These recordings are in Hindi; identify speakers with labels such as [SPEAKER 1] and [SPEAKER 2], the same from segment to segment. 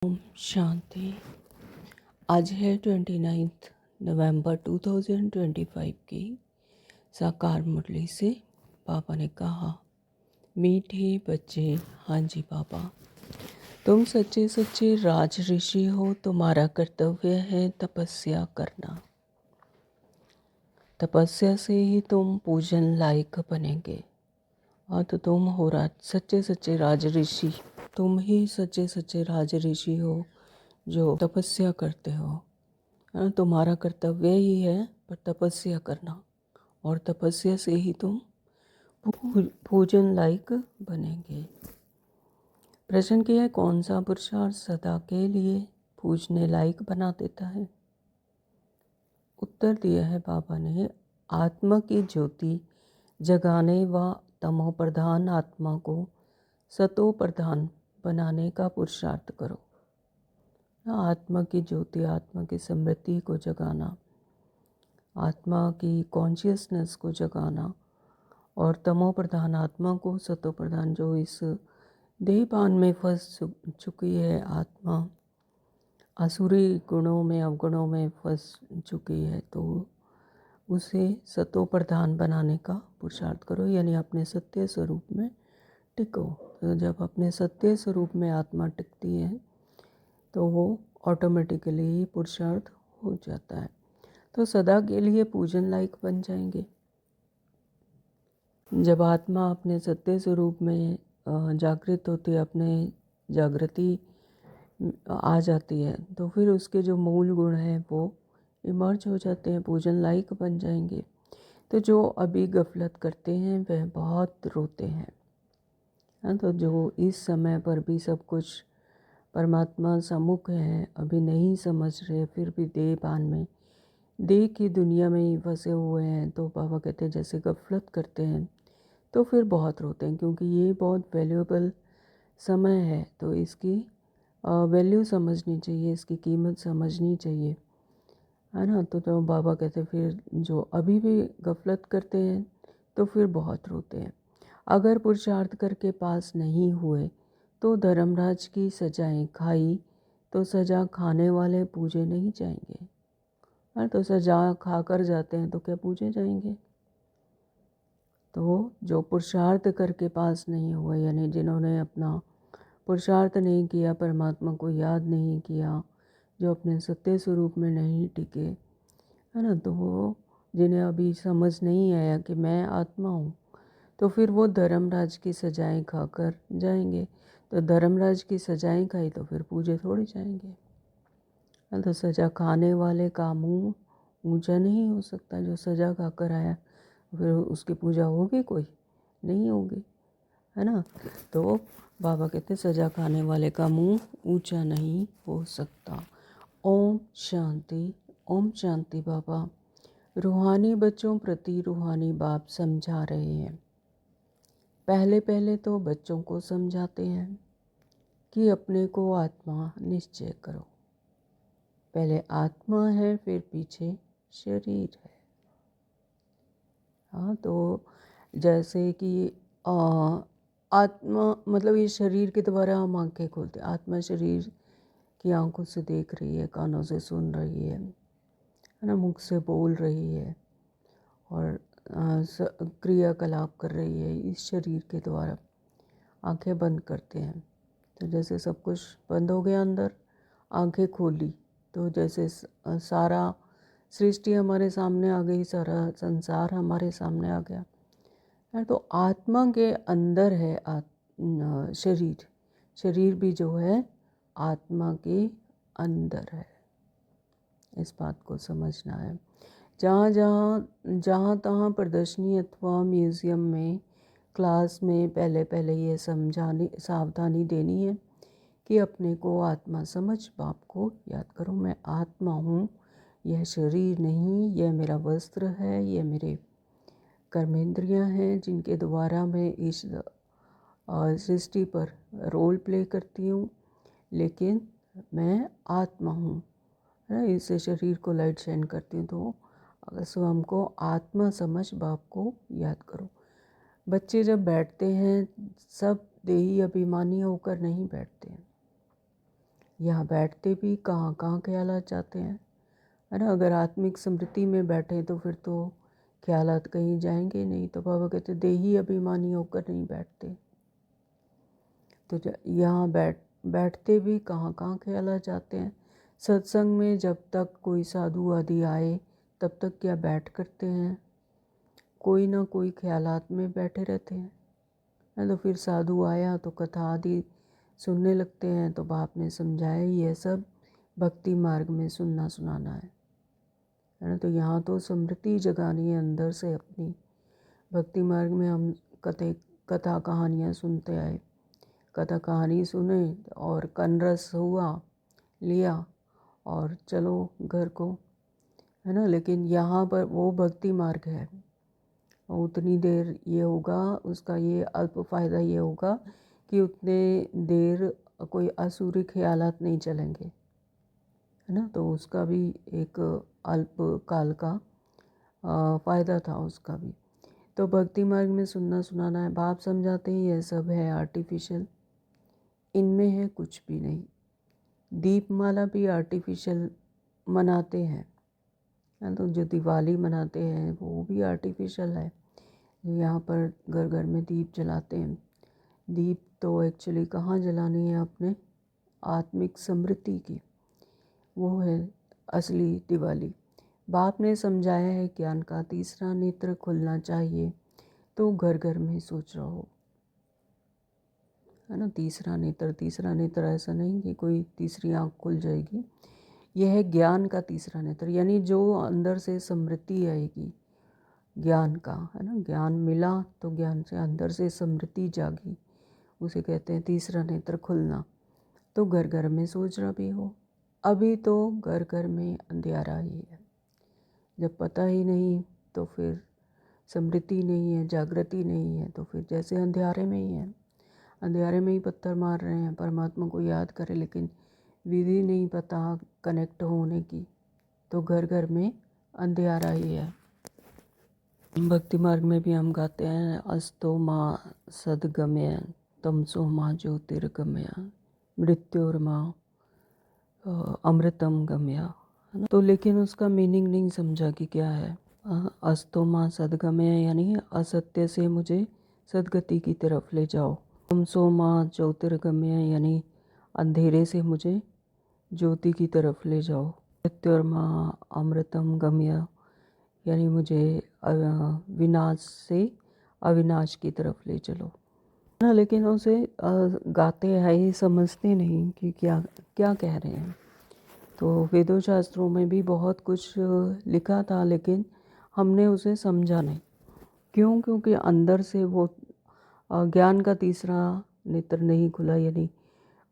[SPEAKER 1] ओम शांति। आज है 29 नवंबर 2025 की साकार मुरली से पापा ने कहा, मीठे बच्चे, हाँ जी पापा, तुम सच्चे सच्चे राज ऋषि हो। तुम्हारा कर्तव्य है तपस्या करना। तपस्या से ही तुम पूजन लायक बनेंगे। हाँ, तो तुम हो सच्चे सच्चे राज ऋषि। तुम ही सच्चे सच्चे राज ऋषि हो जो तपस्या करते हो। तुम्हारा कर्तव्य ही है पर तपस्या करना, और तपस्या से ही तुम पूजन लायक बनेंगे। प्रश्न किया है, कौन सा पुरुषार्थ सदा के लिए पूजने लायक बना देता है? उत्तर दिया है बाबा ने, आत्मा की ज्योति जगाने व तमो प्रधान आत्मा को सतो प्रधान बनाने का पुरुषार्थ करो। आत्मा की ज्योति, आत्मा की स्मृति को जगाना, आत्मा की कॉन्शियसनेस को जगाना, और तमो प्रधान आत्मा को सतो प्रधान, जो इस देहपान में फंस चुकी है आत्मा, आसुरी गुणों में अवगुणों में फंस चुकी है, तो उसे सतो प्रधान बनाने का पुरुषार्थ करो, यानी अपने सत्य स्वरूप में टिको। तो जब अपने सत्य स्वरूप में आत्मा टिकती है तो वो ऑटोमेटिकली ही पुरुषार्थ हो जाता है, तो सदा के लिए पूजन लायक बन जाएंगे। जब आत्मा अपने सत्य स्वरूप में जागृत होती है, अपने जागृति आ जाती है, तो फिर उसके जो मूल गुण हैं वो इमर्ज हो जाते हैं, पूजन लायक बन जाएंगे। तो जो अभी गफलत करते हैं वह बहुत रोते हैं। तो जो इस समय पर भी सब कुछ परमात्मा सम्मुख है, अभी नहीं समझ रहे, फिर भी देहपान में, देह की दुनिया में ही फंसे हुए हैं, तो बाबा कहते हैं जैसे गफलत करते हैं तो फिर बहुत रोते हैं, क्योंकि ये बहुत वैल्यूएबल समय है, तो इसकी वैल्यू समझनी चाहिए, इसकी कीमत समझनी चाहिए, है ना। तो बाबा कहते हैं फिर जो अभी भी गफलत करते हैं तो फिर बहुत रोते हैं। अगर पुरुषार्थ करके पास नहीं हुए तो धर्मराज की सजाएं खाई, तो सजा खाने वाले पूजे नहीं जाएंगे। तो सजा खा कर जाते हैं तो क्या पूजे जाएंगे? तो जो पुरुषार्थ करके पास नहीं हुए, यानी जिन्होंने अपना पुरुषार्थ नहीं किया, परमात्मा को याद नहीं किया, जो अपने सत्य स्वरूप में नहीं टिके, है ना, तो वो जिन्हें अभी समझ नहीं आया कि मैं आत्मा हूँ, तो फिर वो धर्मराज की सजाएं खाकर जाएंगे। तो धर्मराज की सजाएं खाई तो फिर पूजे थोड़ी जाएंगे। तो सजा खाने वाले का मुंह ऊंचा नहीं हो सकता। जो सजा खाकर आया फिर उसकी पूजा होगी? कोई नहीं होगी, है ना। तो बाबा कहते सजा खाने वाले का मुंह ऊंचा नहीं हो सकता। ओम शांति। ओम शांति। बाबा रूहानी बच्चों प्रति रूहानी बाप समझा रहे हैं। पहले पहले तो बच्चों को समझाते हैं कि अपने को आत्मा निश्चय करो। पहले आत्मा है, फिर पीछे शरीर है। हाँ, तो जैसे कि आत्मा मतलब ये शरीर के द्वारा हम आंखें खोलते हैं। आत्मा शरीर की आंखों से देख रही है, कानों से सुन रही है ना, मुख से बोल रही है, और क्रियाकलाप कर रही है इस शरीर के द्वारा। आंखें बंद करते हैं तो जैसे सब कुछ बंद हो गया अंदर, आंखें खोली तो जैसे सारा सृष्टि हमारे सामने आ गई, सारा संसार हमारे सामने आ गया है। तो आत्मा के अंदर है शरीर। शरीर भी जो है आत्मा के अंदर है। इस बात को समझना है। जहाँ तहाँ प्रदर्शनी अथवा म्यूज़ियम में, क्लास में पहले पहले ये सावधानी देनी है कि अपने को आत्मा समझ बाप को याद करो। मैं आत्मा हूँ, यह शरीर नहीं, यह मेरा वस्त्र है, यह मेरे कर्मेंद्रियाँ हैं जिनके द्वारा मैं इस सृष्टि पर रोल प्ले करती हूँ, लेकिन मैं आत्मा हूँ, है। इससे शरीर को लाइट शाइन करती हूँ। तो स्वयं को आत्मा समझ बाप को याद करो। बच्चे जब बैठते हैं सब देही अभिमानी होकर नहीं बैठते हैं। यहाँ बैठते भी कहाँ कहाँ ख्यालात जाते हैं, है ना। अगर आत्मिक स्मृति में बैठे तो फिर तो ख्यालात कहीं जाएंगे नहीं। तो बाबा कहते देही अभिमानी होकर नहीं बैठते। तो यहाँ बैठते भी कहाँ कहाँ ख्यालात जाते हैं। सत्संग में जब तक कोई साधु आदि आए तब तक क्या बैठ करते हैं, कोई ना कोई ख्यालात में बैठे रहते हैं, है। तो फिर साधु आया तो कथा आदि सुनने लगते हैं। तो बाप ने समझाया ये सब भक्ति मार्ग में सुनना सुनाना है ना। तो यहाँ तो स्मृति जगानी है अंदर से अपनी। भक्ति मार्ग में हम कथा कहानियाँ सुनते आए, कथा कहानी सुने और कनरस हुआ, लिया और चलो घर को, है ना। लेकिन यहाँ पर वो भक्ति मार्ग है, उतनी देर ये होगा उसका, ये अल्प फ़ायदा ये होगा कि उतने देर कोई असुरी ख्यालात नहीं चलेंगे, है ना। तो उसका भी एक अल्प काल का फ़ायदा था उसका भी। तो भक्ति मार्ग में सुनना सुनाना है। बाप समझाते हैं यह सब है आर्टिफिशियल, इनमें है कुछ भी नहीं। दीपमाला भी आर्टिफिशियल मनाते हैं, तो जो दिवाली मनाते हैं वो भी आर्टिफिशियल है। यहाँ पर घर घर में दीप जलाते हैं। दीप तो एक्चुअली कहाँ जलानी है, अपने आत्मिक स्मृति की, वो है असली दिवाली। बाप ने समझाया है ज्ञान का तीसरा नेत्र खुलना चाहिए, तो घर घर में सोच रहो, है ना। तीसरा नेत्र ऐसा नहीं कि कोई तीसरी आँख खुल जाएगी। यह है ज्ञान का तीसरा नेत्र, यानी जो अंदर से स्मृति आएगी ज्ञान का, है ना। ज्ञान मिला तो ज्ञान से अंदर से स्मृति जागी, उसे कहते हैं तीसरा नेत्र खुलना। तो घर घर में सोच रहा भी हो। अभी तो घर घर में अंधेरा ही है। जब पता ही नहीं तो फिर स्मृति नहीं है, जागृति नहीं है, तो फिर जैसे अंधेरे में ही है। अंधेरे में ही पत्थर मार रहे हैं, परमात्मा को याद करें लेकिन विधि नहीं पता कनेक्ट होने की, तो घर घर में अंधेरा ही है। भक्ति मार्ग में भी हम गाते हैं अस्तो माँ सद्गमय तमसो माँ ज्योतिर्गमय मृत्योर्मा अमृतम गमय, है ना। तो लेकिन उसका मीनिंग नहीं समझा कि क्या है। अस्तो माँ सद्गमय यानी असत्य से मुझे सद्गति की तरफ ले जाओ। तमसो माँ ज्योतिर्गमय यानी अंधेरे से मुझे ज्योति की तरफ ले जाओ। मृत्योर्मा अमृतम गमय यानी मुझे विनाश से अविनाश की तरफ ले चलो, ना। लेकिन उसे गाते हैं, ये समझते नहीं कि क्या क्या कह रहे हैं। तो वेदों शास्त्रों में भी बहुत कुछ लिखा था लेकिन हमने उसे समझा नहीं। क्यों? क्योंकि अंदर से वो ज्ञान का तीसरा नेत्र नहीं खुला, यानी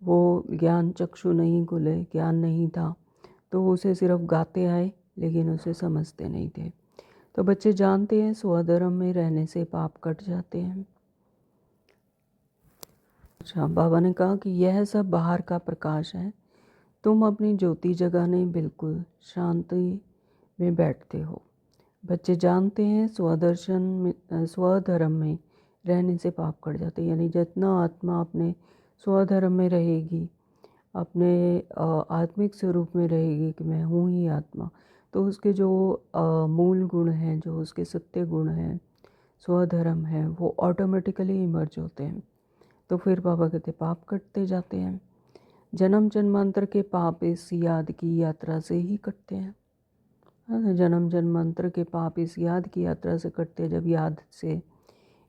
[SPEAKER 1] वो ज्ञान चक्षु नहीं खुले, ज्ञान नहीं था। तो उसे सिर्फ गाते आए लेकिन उसे समझते नहीं थे। तो बच्चे जानते हैं स्वधर्म में रहने से पाप कट जाते हैं। अच्छा, बाबा ने कहा कि यह सब बाहर का प्रकाश है, तुम अपनी ज्योति जगाने बिल्कुल शांति में बैठते हो। बच्चे जानते हैं स्वधर्म में रहने से पाप कट जाते हैं, यानी जितना आत्मा अपने स्वधर्म में रहेगी, अपने आत्मिक स्वरूप में रहेगी कि मैं हूँ ही आत्मा, तो उसके जो मूल गुण हैं, जो उसके सत्य गुण हैं, स्वधर्म है, वो ऑटोमेटिकली इमर्ज होते हैं। तो फिर बाबा कहते पाप कटते जाते हैं। जन्म जन्मांतर के पाप इस याद की यात्रा से ही कटते हैं। जन्म जन्मांतर के पाप इस याद की यात्रा से कटते हैं। जब याद से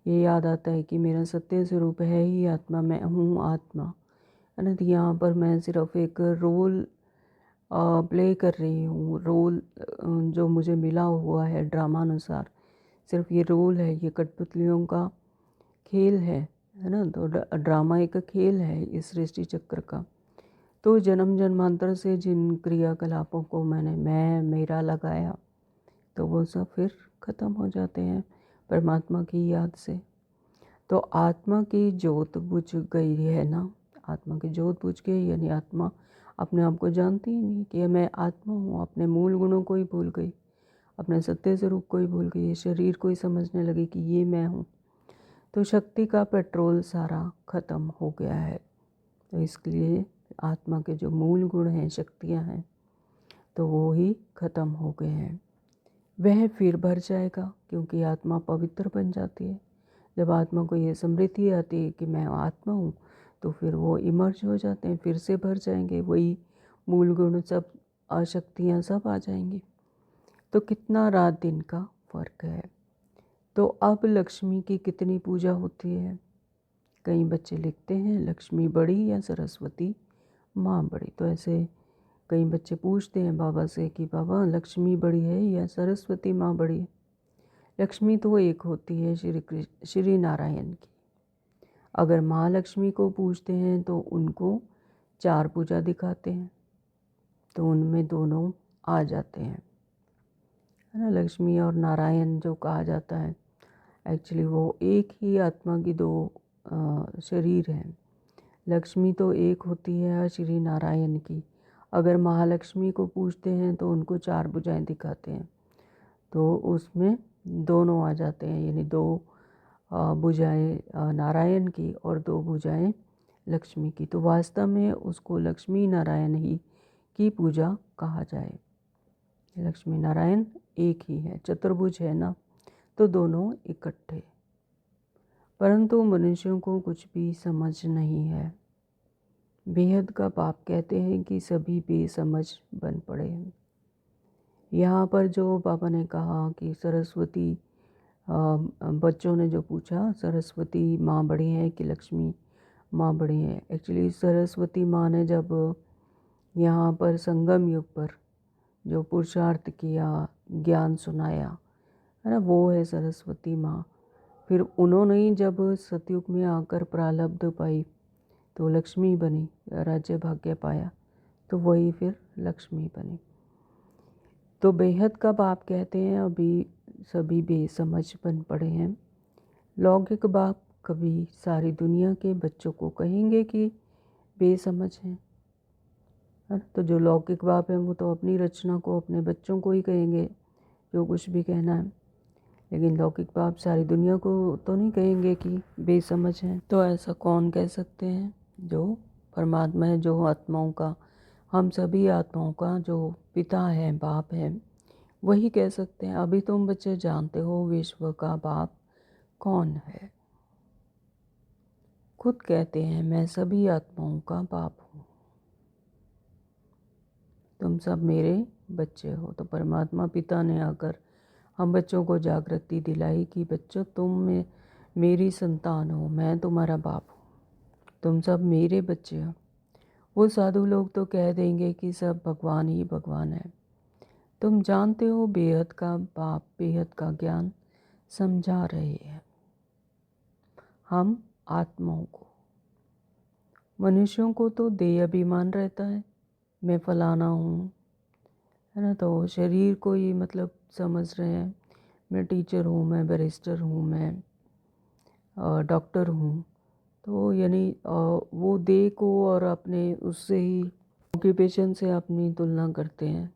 [SPEAKER 1] ये याद आता है कि मेरा सत्य स्वरूप है ही आत्मा, मैं हूँ आत्मा, है ना। तो यहाँ पर मैं सिर्फ एक रोल प्ले कर रही हूँ, रोल जो मुझे मिला हुआ है ड्रामा अनुसार, सिर्फ ये रोल है, ये कठपुतलियों का खेल है ना। तो ड्रामा एक खेल है इस सृष्टि चक्र का। तो जन्म जन्मांतर से जिन क्रियाकलापों को मैं मेरा लगाया, तो वो सब फिर ख़त्म हो जाते हैं परमात्मा की याद से। तो आत्मा की ज्योत बुझ गई है ना, आत्मा की ज्योत बुझ गई यानी आत्मा अपने आप को जानती ही नहीं कि मैं आत्मा हूँ। अपने मूल गुणों को ही भूल गई, अपने सत्य स्वरूप को ही भूल गई, ये शरीर को ही समझने लगी कि ये मैं हूँ। तो शक्ति का पेट्रोल सारा ख़त्म हो गया है। तो इसके लिए आत्मा के जो मूल गुण हैं, शक्तियाँ हैं, तो वो ही खत्म हो गए हैं। वह फिर भर जाएगा क्योंकि आत्मा पवित्र बन जाती है। जब आत्मा को ये स्मृति आती है कि मैं आत्मा हूँ, तो फिर वो इमर्ज हो जाते हैं, फिर से भर जाएंगे, वही मूल गुण सब शक्तियाँ सब आ जाएंगी। तो कितना रात दिन का फर्क है। तो अब लक्ष्मी की कितनी पूजा होती है? कई बच्चे लिखते हैं लक्ष्मी बड़ी या सरस्वती माँ बड़ी। तो ऐसे कई बच्चे पूछते हैं बाबा से कि बाबा लक्ष्मी बड़ी है या सरस्वती माँ बड़ी है? लक्ष्मी तो एक होती है श्री नारायण की। अगर माँ लक्ष्मी को पूछते हैं तो उनको 4 पूजा दिखाते हैं, तो उनमें दोनों आ जाते हैं, है ना। लक्ष्मी और नारायण जो कहा जाता है, एक्चुअली वो एक ही आत्मा की 2 शरीर हैं। लक्ष्मी तो एक होती है श्री नारायण की। अगर महालक्ष्मी को पूछते हैं तो उनको 4 भुजाएं दिखाते हैं, तो उसमें दोनों आ जाते हैं, यानी 2 भुजाएं नारायण की और 2 भुजाएं लक्ष्मी की। तो वास्तव में उसको लक्ष्मी नारायण ही की पूजा कहा जाए। लक्ष्मी नारायण एक ही है, चतुर्भुज है ना, तो दोनों इकट्ठे। परंतु मनुष्यों को कुछ भी समझ नहीं है। बेहद का पाप कहते हैं कि सभी बेसमझ बन पड़े हैं। यहाँ पर जो पापा ने कहा कि सरस्वती, बच्चों ने जो पूछा सरस्वती माँ बड़ी है कि लक्ष्मी माँ बड़ी है, एक्चुअली सरस्वती माँ ने जब यहाँ पर संगम युग पर जो पुरुषार्थ किया, ज्ञान सुनाया, है ना, वो है सरस्वती माँ। फिर उन्होंने ही जब सतयुग में आकर प्रारब्ध पाई तो लक्ष्मी बनी, राज्य भाग्य पाया, तो वही फिर लक्ष्मी बनी। तो बेहद का बाप कहते हैं अभी सभी बेसमझ बन पड़े हैं। लौकिक बाप कभी सारी दुनिया के बच्चों को कहेंगे कि बेसमझ हैं, तो जो लौकिक बाप हैं वो तो अपनी रचना को अपने बच्चों को ही कहेंगे जो कुछ भी कहना है, लेकिन लौकिक बाप सारी दुनिया को तो नहीं कहेंगे कि बेसमझ हैं। तो ऐसा कौन कह सकते हैं? जो परमात्मा है, जो आत्माओं का, हम सभी आत्माओं का जो पिता है, बाप है, वही कह सकते हैं। अभी तुम बच्चे जानते हो विश्व का बाप कौन है। खुद कहते हैं मैं सभी आत्माओं का बाप हूँ, तुम सब मेरे बच्चे हो। तो परमात्मा पिता ने आकर हम बच्चों को जागृति दिलाई कि बच्चों तुम मेरी संतान हो, मैं तुम्हारा बाप हूँ, तुम सब मेरे बच्चे हो। वो साधु लोग तो कह देंगे कि सब भगवान ही भगवान है। तुम जानते हो बेहद का बाप बेहद का ज्ञान समझा रहे हैं हम आत्माओं को। मनुष्यों को तो देह अभिमान रहता है, मैं फलाना हूँ, है ना, तो शरीर को ही मतलब समझ रहे हैं, मैं टीचर हूँ, मैं बैरिस्टर हूँ, मैं डॉक्टर हूँ। तो यानी वो देह को और अपने उससे ही ऑक्यूपेशन से अपनी तुलना करते हैं,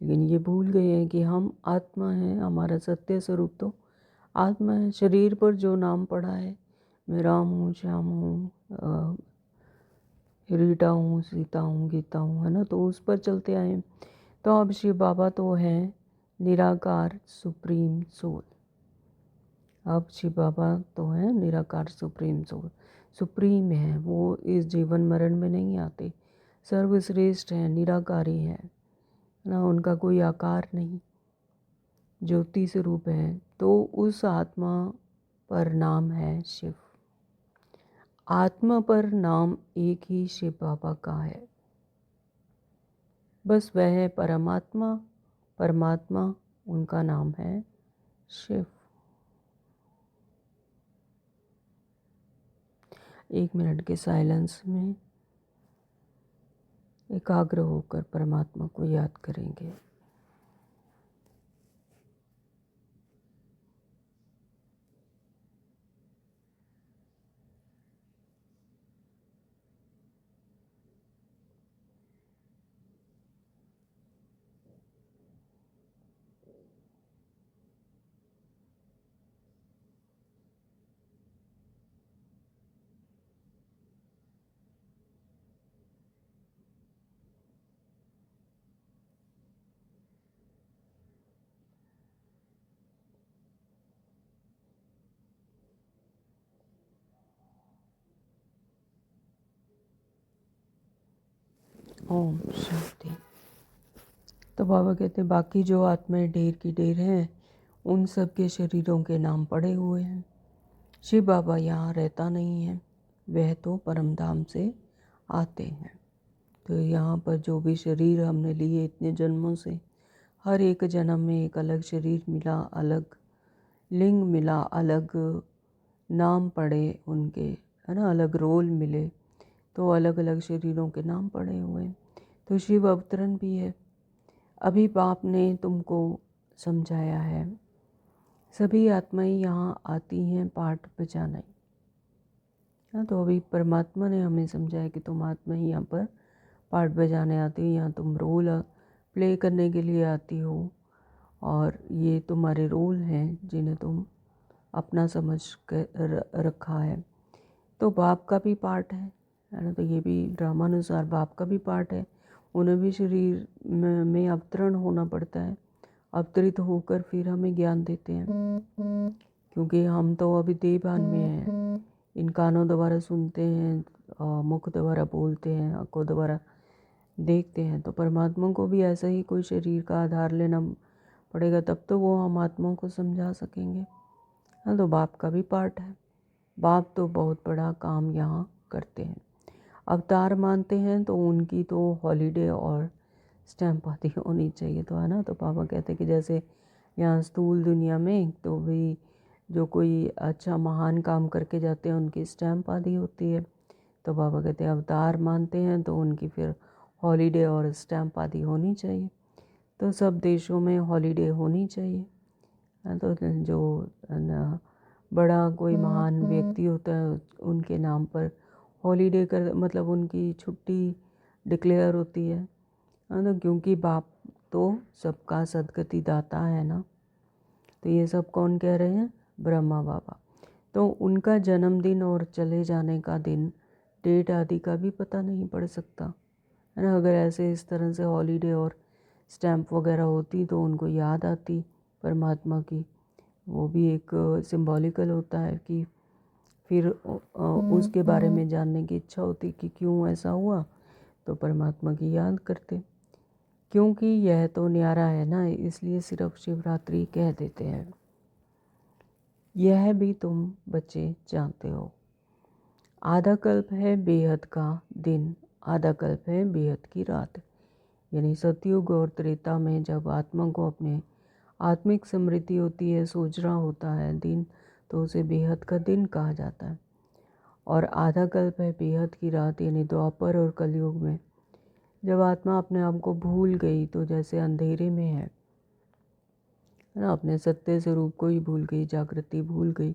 [SPEAKER 1] लेकिन ये भूल गए हैं कि हम आत्मा हैं, हमारा सत्य स्वरूप तो आत्मा है। शरीर पर जो नाम पड़ा है, मैं राम हूँ, श्याम हूँ, रीटा हूँ, सीता हूँ, गीता हूँ, है ना, तो उस पर चलते आए हैं। तो अब शिव बाबा तो हैं निराकार सुप्रीम सोल। अब शिव बाबा तो हैं निराकार सुप्रीम सोल, सुप्रीम है, वो इस जीवन मरण में नहीं आते, सर्वश्रेष्ठ हैं, निराकारी हैं ना, उनका कोई आकार नहीं, ज्योति स्वरूप है। तो उस आत्मा पर नाम है शिव। आत्मा पर नाम एक ही शिव बाबा का है, बस वह है परमात्मा। परमात्मा उनका नाम है शिव। 1 मिनट के साइलेंस में एकाग्र होकर परमात्मा को याद करेंगे। ओम शांति। तो बाबा कहते हैं बाकी जो आत्माएं ढेर की ढेर हैं उन सब के शरीरों के नाम पड़े हुए हैं। शिव बाबा यहाँ रहता नहीं है, वह तो परम धाम से आते हैं। तो यहाँ पर जो भी शरीर हमने लिए इतने जन्मों से, हर एक जन्म में एक अलग शरीर मिला, अलग लिंग मिला, अलग नाम पड़े उनके, है ना, अलग रोल मिले, तो अलग अलग शरीरों के नाम पड़े हुए हैं। तो शिव अवतरण भी है। अभी बाप ने तुमको समझाया है, सभी आत्माएं यहाँ आती हैं पाठ बजाने। हाँ, तो अभी परमात्मा ने हमें समझाया कि तुम आत्मा ही यहाँ पर पाठ बजाने आती हो, यहाँ तुम रोल प्ले करने के लिए आती हो, और ये तुम्हारे रोल हैं जिन्हें तुम अपना समझ कर रखा है। तो बाप का भी पार्ट है ना, तो ये भी ड्रामानुसार बाप का भी पार्ट है। उन्हें भी शरीर में अवतरण होना पड़ता है, अवतरित होकर फिर हमें ज्ञान देते हैं, क्योंकि हम तो अभी देहभान में हैं। इन कानों द्वारा सुनते हैं, मुख द्वारा बोलते हैं, आँखों द्वारा देखते हैं। तो परमात्मा को भी ऐसा ही कोई शरीर का आधार लेना पड़ेगा, तब तो वो हम आत्माओं को समझा सकेंगे। हाँ, तो बाप का भी पार्ट है। बाप तो बहुत बड़ा काम यहाँ करते हैं। अवतार मानते हैं तो उनकी तो हॉलीडे और स्टैम्प आदि होनी चाहिए, तो है ना। तो पापा कहते हैं कि जैसे यहाँ स्थूल दुनिया में तो भी जो कोई अच्छा महान काम करके जाते हैं उनकी स्टैम्प आदि होती है। तो पापा कहते हैं अवतार मानते हैं तो उनकी फिर हॉलीडे और स्टैम्प आदि होनी चाहिए। तो सब देशों में हॉलीडे होनी चाहिए। तो जो बड़ा कोई महान व्यक्ति होता है उनके नाम पर हॉलीडे कर, मतलब उनकी छुट्टी डिक्लेयर होती है ना, क्योंकि बाप तो सबका सदगति दाता है ना। तो ये सब कौन कह रहे हैं? ब्रह्मा बाबा। तो उनका जन्मदिन और चले जाने का दिन, डेट आदि का भी पता नहीं पड़ सकता, है ना। अगर ऐसे इस तरह से हॉलीडे और स्टैम्प वगैरह होती तो उनको याद आती परमात्मा की। वो भी एक सिंबॉलिकल होता है कि फिर उसके बारे में जानने की इच्छा होती कि क्यों ऐसा हुआ, तो परमात्मा की याद करते। क्योंकि यह तो न्यारा है ना, इसलिए सिर्फ शिवरात्रि कह देते हैं। यह भी तुम बच्चे जानते हो। आधा कल्प है बेहद का दिन, आधा कल्प है बेहद की रात। यानी सतयुग और त्रेता में जब आत्मा को अपने आत्मिक समृद्धि होती है, सोचना होता है दिन, तो उसे बेहद का दिन कहा जाता है। और आधा कल्प है बेहद की रात, यानी द्वापर और कलयुग में जब आत्मा अपने आप को भूल गई, तो जैसे अंधेरे में है ना, अपने सत्य स्वरूप को ही भूल गई, जागृति भूल गई,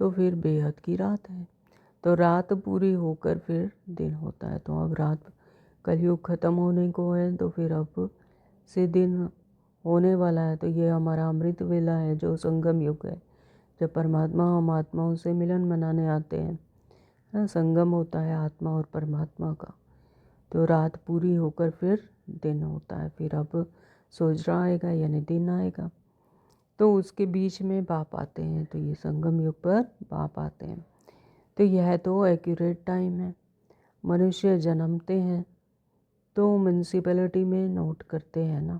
[SPEAKER 1] तो फिर बेहद की रात है। तो रात पूरी होकर फिर दिन होता है। तो अब रात, कलयुग ख़त्म होने को है, तो फिर अब से दिन होने वाला है। तो ये हमारा अमृत वेला है, जो संगम युग है, जब परमात्मा हम आत्माओं से मिलन मनाने आते हैं। हाँ, संगम होता है आत्मा और परमात्मा का। तो रात पूरी होकर फिर दिन होता है, फिर अब सोजरा आएगा यानी दिन आएगा। तो उसके बीच में बाप आते हैं, तो ये संगम युग पर बाप आते हैं। तो यह तो एक्यूरेट टाइम है। मनुष्य जन्मते हैं तो म्यूनसिपैलिटी में नोट करते हैं ना,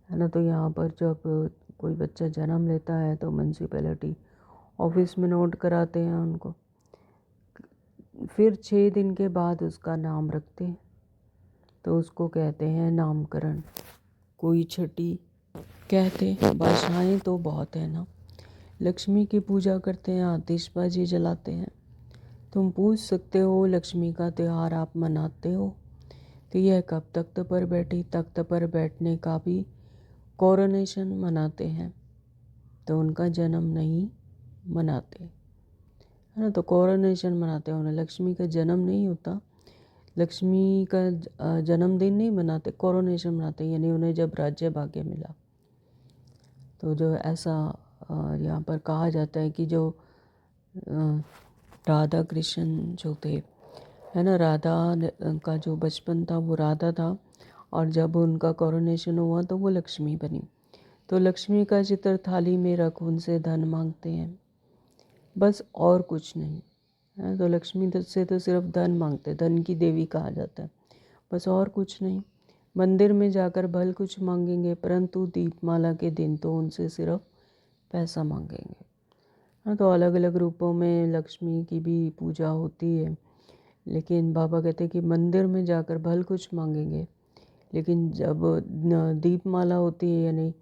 [SPEAKER 1] है ना। तो यहाँ पर जब कोई बच्चा जन्म लेता है तो म्यूनसिपैलिटी ऑफिस में नोट कराते हैं उनको। फिर 6 दिन के बाद उसका नाम रखते हैं, तो उसको कहते हैं नामकरण। कोई छठी कहते हैं। भाषाएँ तो बहुत है ना। लक्ष्मी की पूजा करते हैं, आतिशबाजी जलाते हैं। तुम पूछ सकते हो लक्ष्मी का त्यौहार आप मनाते हो? तो यह कब तख्त पर बैठी, तख्त पर बैठने का भी कोरोनेशन मनाते हैं, तो उनका जन्म नहीं मनाते, है ना। तो कोरोनेशन मनाते हैं, उन्हें लक्ष्मी का जन्म नहीं होता, लक्ष्मी का जन्मदिन नहीं मनाते, कोरोनेशन मनाते, यानी उन्हें जब राज्य भाग्य मिला। तो जो ऐसा यहाँ पर कहा जाता है कि जो राधा कृष्ण जो थे, है ना, राधा का जो बचपन था वो राधा था, और जब उनका कोरोनेशन हुआ तो वो लक्ष्मी बनी। तो लक्ष्मी का चित्र थाली में रख उनसे धन मांगते हैं, बस और कुछ नहीं है। तो लक्ष्मी से तो सिर्फ धन मांगते, धन की देवी कहा जाता है। बस और कुछ नहीं। मंदिर में जाकर भल कुछ मांगेंगे, परंतु दीपमाला के दिन तो उनसे सिर्फ पैसा मांगेंगे। हाँ, तो अलग अलग रूपों में लक्ष्मी की भी पूजा होती है, लेकिन बाबा कहते हैं कि मंदिर में जाकर भल कुछ मांगेंगे, लेकिन जब दीपमाला होती है यानी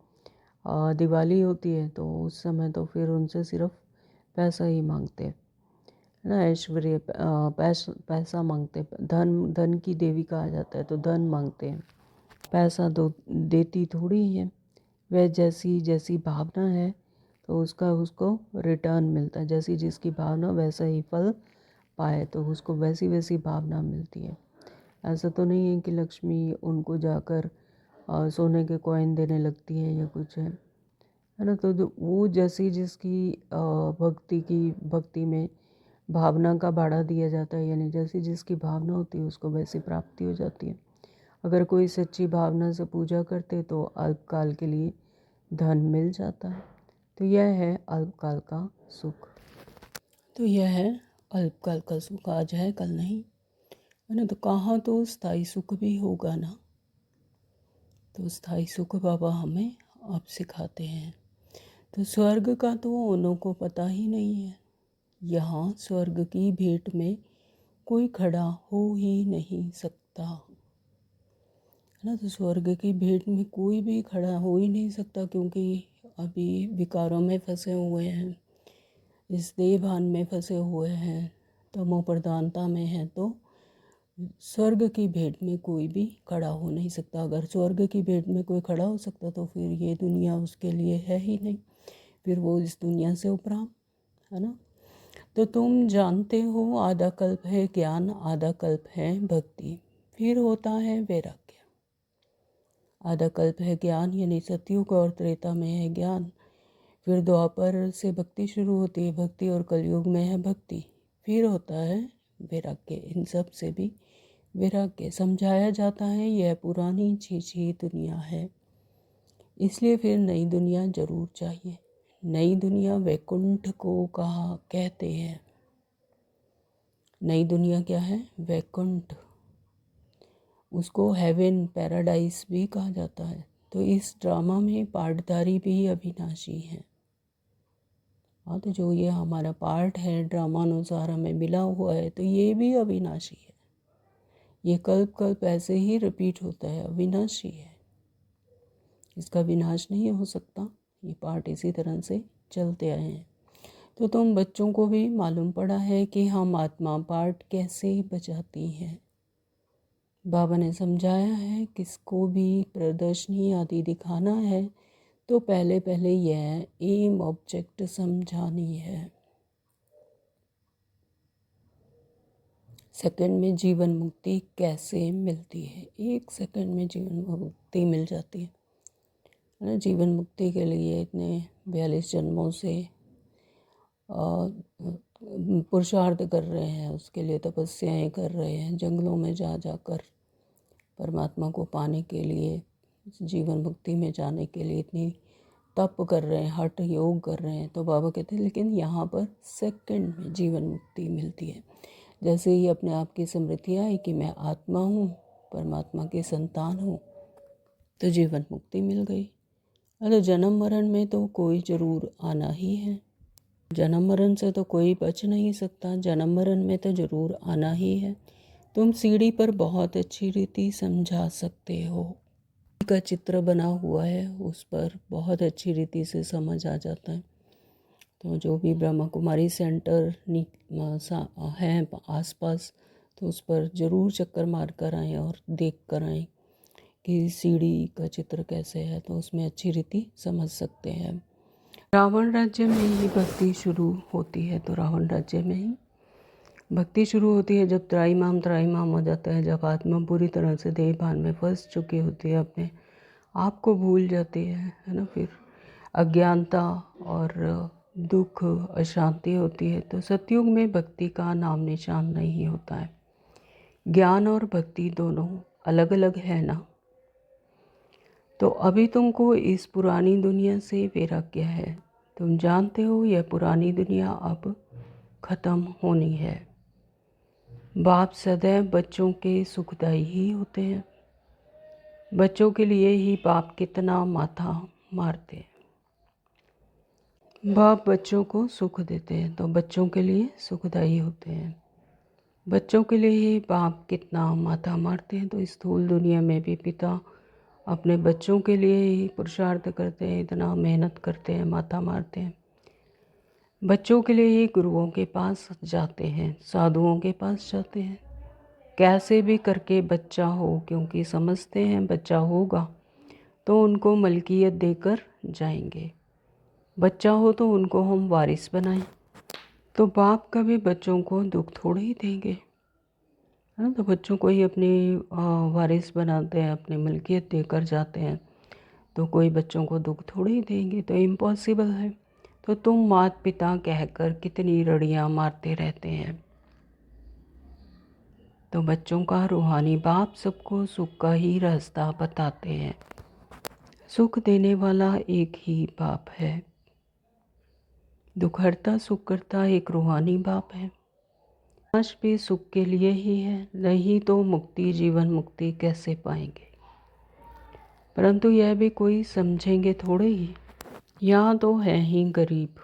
[SPEAKER 1] दिवाली होती है तो उस समय तो फिर उनसे सिर्फ पैसा ही मांगते हैं, है ना। ऐश्वर्य पैसा मांगते हैं, धन की देवी कहा जाता है, तो धन मांगते हैं। पैसा दो देती थोड़ी है, वह जैसी जैसी भावना है तो उसको रिटर्न मिलता है। जैसी जिसकी भावना वैसा ही फल पाए, तो उसको वैसी वैसी भावना मिलती है। ऐसा तो नहीं है कि लक्ष्मी उनको जाकर सोने के कॉइन देने लगती है या कुछ है ना। तो वो जैसी जिसकी भक्ति में भावना का बाड़ा दिया जाता है, यानी जैसी जिसकी भावना होती है उसको वैसी प्राप्ति हो जाती है। अगर कोई सच्ची भावना से पूजा करते तो अल्पकाल के लिए धन मिल जाता है। तो यह है अल्पकाल का सुख। तो यह है अल्पकाल का सुख, आज है कल नहीं, है ना। तो कहाँ तो स्थायी सुख भी होगा ना। तो स्थायी सुख बाबा हमें अब सिखाते हैं। तो स्वर्ग का तो उन्हों को पता ही नहीं है। यहाँ स्वर्ग की भेंट में कोई खड़ा हो ही नहीं सकता, है ना। तो स्वर्ग की भेंट में कोई भी खड़ा हो ही नहीं सकता, क्योंकि अभी विकारों में फंसे हुए हैं, इस देह भान में फंसे हुए हैं, तमो प्रधानता में है। तो स्वर्ग की भेंट में कोई भी खड़ा हो नहीं सकता। अगर स्वर्ग की भेंट में कोई खड़ा हो सकता तो फिर ये दुनिया उसके लिए है ही नहीं, फिर वो इस दुनिया से उपराम, है ना। तो तुम जानते हो आधा कल्प है ज्ञान, आधा कल्प है भक्ति, फिर होता है वैराग्य। आधा कल्प है ज्ञान यानी सतयुग और त्रेता में है ज्ञान, फिर द्वापर से भक्ति शुरू होती है भक्ति, और कलयुग में है भक्ति, फिर होता है वैराग्य। इन सब से भी वैराग्य समझाया जाता है यह पुरानी छीछी दुनिया है, इसलिए फिर नई दुनिया जरूर चाहिए। नई दुनिया वैकुंठ को कहा कहते हैं। नई दुनिया क्या है? वैकुंठ, उसको हेवन पैराडाइज भी कहा जाता है। तो इस ड्रामा में पार्टधारी भी अविनाशी हैं। हाँ, तो जो ये हमारा पार्ट है ड्रामा अनुसार हमें मिला हुआ है, तो ये भी अविनाशी है। ये कल्प कल्प ऐसे ही रिपीट होता है, अविनाशी है, इसका विनाश नहीं हो सकता। ये पार्ट इसी तरह से चलते आए हैं। तो तुम बच्चों को भी मालूम पड़ा है कि हम आत्मा पार्ट कैसे बजाती हैं। बाबा ने समझाया है किसको भी प्रदर्शनी आदि दिखाना है तो पहले पहले यह एम ऑब्जेक्ट समझानी है। सेकंड में जीवन मुक्ति कैसे मिलती है? 1 सेकंड में जीवन मुक्ति मिल जाती है। जीवन मुक्ति के लिए इतने 42 जन्मों से पुरुषार्थ कर रहे हैं, उसके लिए तपस्याएं कर रहे हैं, जंगलों में जा जाकर परमात्मा को पाने के लिए, जीवन मुक्ति में जाने के लिए इतनी तप कर रहे हैं, हठ योग कर रहे हैं। तो बाबा कहते हैं लेकिन यहाँ पर सेकंड में जीवन मुक्ति मिलती है। जैसे ही अपने आप की स्मृति आई कि मैं आत्मा हूँ, परमात्मा की संतान हूँ, तो जीवन मुक्ति मिल गई। अरे जन्म मरण में तो कोई ज़रूर आना ही है, जन्म मरण से तो कोई बच नहीं सकता, जन्म मरण में तो ज़रूर आना ही है। तुम सीढ़ी पर बहुत अच्छी रीति समझा सकते हो, का चित्र बना हुआ है उस पर बहुत अच्छी रीति से समझ आ जाता है। तो जो भी ब्रह्मा कुमारी सेंटर हैं आसपास, तो उस पर ज़रूर चक्कर मार कर आएँ और देख कर आएँ कि सीढ़ी का चित्र कैसे है, तो उसमें अच्छी रीति समझ सकते हैं। रावण राज्य में ही भक्ति शुरू होती है। तो रावण राज्य में ही भक्ति शुरू होती है जब त्राईमाम हो जाता है, जब आत्मा पूरी तरह से देह भान में फंस चुकी होती है, अपने आप को भूल जाती है ना। फिर अज्ञानता और दुख अशांति होती है। तो सतयुग में भक्ति का नाम निशान नहीं होता है। ज्ञान और भक्ति दोनों अलग अलग है ना। तो अभी तुमको इस पुरानी दुनिया से वैराग्य है, तुम जानते हो यह पुरानी दुनिया अब खत्म होनी है। बाप सदैव बच्चों के सुखदायी ही होते हैं। बच्चों के लिए ही बाप कितना माथा मारते हैं। बाप बच्चों को सुख देते हैं तो बच्चों के लिए सुखदायी होते हैं। बच्चों के लिए ही बाप कितना माथा मारते हैं। तो स्थूल दुनिया में भी पिता अपने बच्चों के लिए ही पुरुषार्थ करते हैं, इतना मेहनत करते हैं, माथा मारते हैं। बच्चों के लिए ही गुरुओं के पास जाते हैं, साधुओं के पास जाते हैं, कैसे भी करके बच्चा हो, क्योंकि समझते हैं बच्चा होगा तो उनको मलकियत देकर जाएंगे। बच्चा हो तो उनको हम वारिस बनाएं। तो बाप कभी बच्चों को दुख थोड़े ही देंगे, है ना। तो बच्चों को ही अपनी वारिस बनाते हैं, अपनी मलकियत देकर जाते हैं। तो कोई बच्चों को दुख थोड़े ही देंगे, तो इम्पॉसिबल है। तो तुम माता पिता कहकर कितनी रड़ियाँ मारते रहते हैं। तो बच्चों का रूहानी बाप सबको सुख का ही रास्ता बताते हैं। सुख देने वाला एक ही बाप है। दुखहर्ता सुख करता एक रूहानी बाप है। नाश भी सुख के लिए ही है, नहीं तो मुक्ति, जीवन मुक्ति कैसे पाएंगे। परंतु यह भी कोई समझेंगे थोड़े ही। यहाँ तो हैं ही गरीब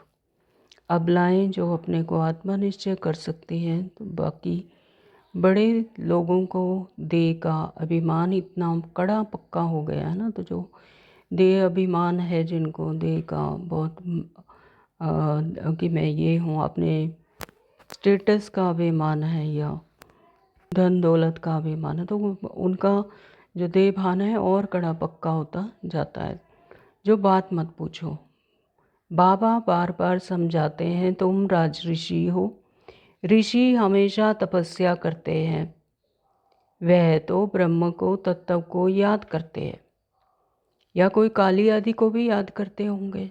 [SPEAKER 1] अबलाएं जो अपने को आत्मा निश्चय कर सकती हैं। तो बाकी बड़े लोगों को देह का अभिमान इतना कड़ा पक्का हो गया है ना। तो जो देह अभिमान है, जिनको देह का बहुत कि मैं ये हूँ, अपने स्टेटस का अभिमान है या धन दौलत का अभिमान है, तो उनका जो देह भान है और कड़ा पक्का होता जाता है। जो बात मत पूछो, बाबा बार बार समझाते हैं तुम राजऋषि हो। ऋषि हमेशा तपस्या करते हैं, वह तो ब्रह्म को, तत्व को याद करते हैं, या कोई काली आदि को भी याद करते होंगे।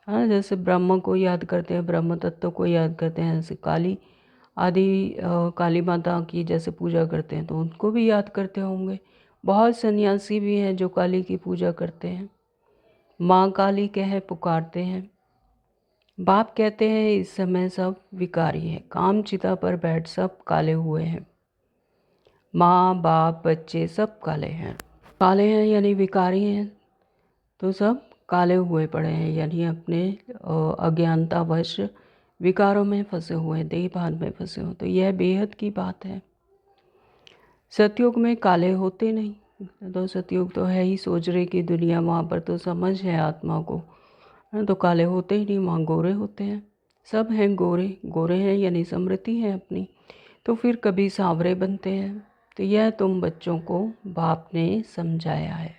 [SPEAKER 1] हाँ, जैसे ब्रह्म को याद करते हैं, ब्रह्म तत्व को याद करते हैं, ऐसे काली आदि काली माता की जैसे पूजा करते हैं तो उनको भी याद करते होंगे। बहुत सन्यासी भी हैं जो काली की पूजा करते हैं, माँ काली कह पुकारते हैं। बाप कहते हैं इस समय सब विकारी है, काम चिता पर बैठ सब काले हुए हैं। माँ बाप बच्चे सब काले हैं। काले हैं यानी विकारी हैं, तो सब काले हुए पड़े हैं, यानी अपने अज्ञानतावश विकारों में फंसे हुए, देहभान में फंसे हो। तो यह बेहद की बात है। सतयुग में काले होते नहीं। तो सतयुग तो है ही सोजरे की दुनिया, वहाँ पर तो समझ है आत्मा को, तो काले होते ही नहीं, वहाँ गोरे होते हैं। सब हैं गोरे, गोरे हैं यानी समृद्धि है अपनी, तो फिर कभी सांवरे बनते हैं। तो यह तुम बच्चों को बाप ने समझाया है।